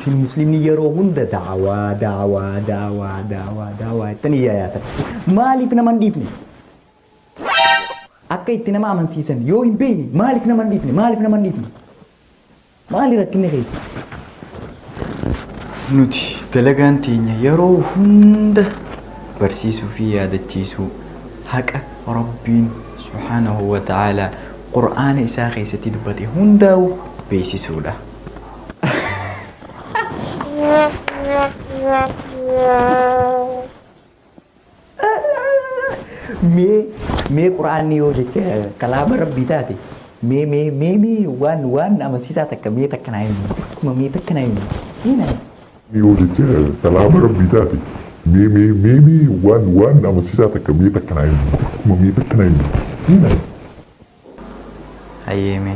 isin muslimni yeroo hunda daawaa ittanii yaayatan maaliif nama hin dhiifne akka itti nama amansiisan yoo hin beekne maaliif nama hin dhiifne maali rakkinni keessa nuti dalagaan teenya yeroo hunda barsiisuu fi yaadachiisuu haqa rabbiin subhaanahu wa ta'ala qur'aana isaa keessatti dubbate hundaa'u beeksisuudha. mee qur'aanni yoo jecha kalaama rabbii taate mee waan amansiisaa takka mee takka naa himu akkuma mee takka naa himu yoo jecha kalaama rabbii taate mee waan amansiisaa takka mee takka naa himu akkuma mee takka naa himu hayyeeme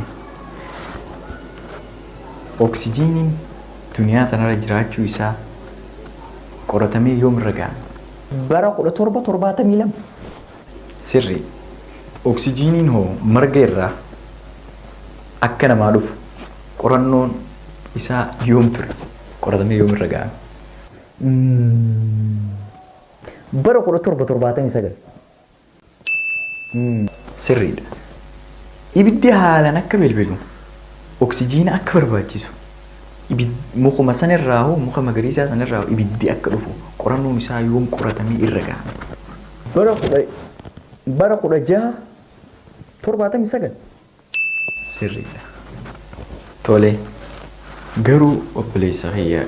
oksijiiniin duniyaa tanarra jiraachuu isaa qoratamee yoomirra ga'a? bara 1772 sirri oksijiiniin hoo marga irraa akka namaa dhufu qorannoon isaa yoom ture qoratamee yoomirra ga'a? bara 1779 sirriidha. Ibiddi haalaan akka bilbilu oksijiina akka barbaachisu mukuma sanirraa hoo muka magariisaa sanirraa ibiddi akka dhufu qorannoon isaa yoom qoratamee irra ga'a? bara 1679 sirriidha. Tole garuu obboleessa kiyya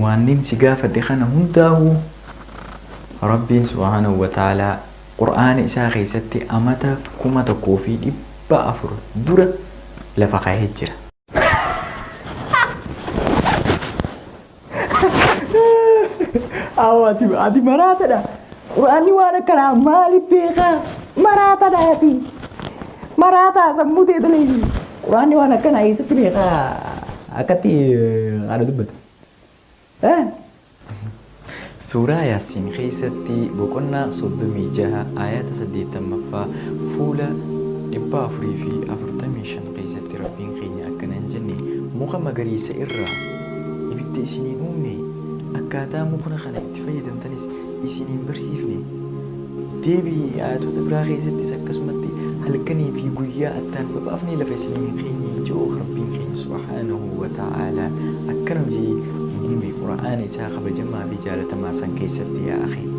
waan si gaafadhe kana hundaa'u rabbiin subhaanahu wa ta'aalaa qur'aana isaa keessatti amata 1400 dura lafa kaa'ee jira. ati maraatadha. Qur'aanni waan akkanaa maaliif beekaa? Maraatadhaati. Maraataa sammuu teetanii. Qur'aanni waan akkanaa eessatti beekaa? Akkatti haala dubbata. Suuraa Yaasiin keessatti boqonnaa 36 ayata 80ffaa fuula 445 keessatti rabbiin keenya akkana jedhe muka magariisa irraa ibidda isiniin uumne akkaataa mukna kana itti fayyadamtanis isiniin barsiifne deebii ayatoota biraa keessattis akkasumatti halkanii fi guyyaa attaan babaafnee lafa isiniin keenya ijoo rabbiin keenya subhaanahu wa ta'aalaa akkana hojii قرآن إساء خبجمع بجالة ما سنكيست يا أخي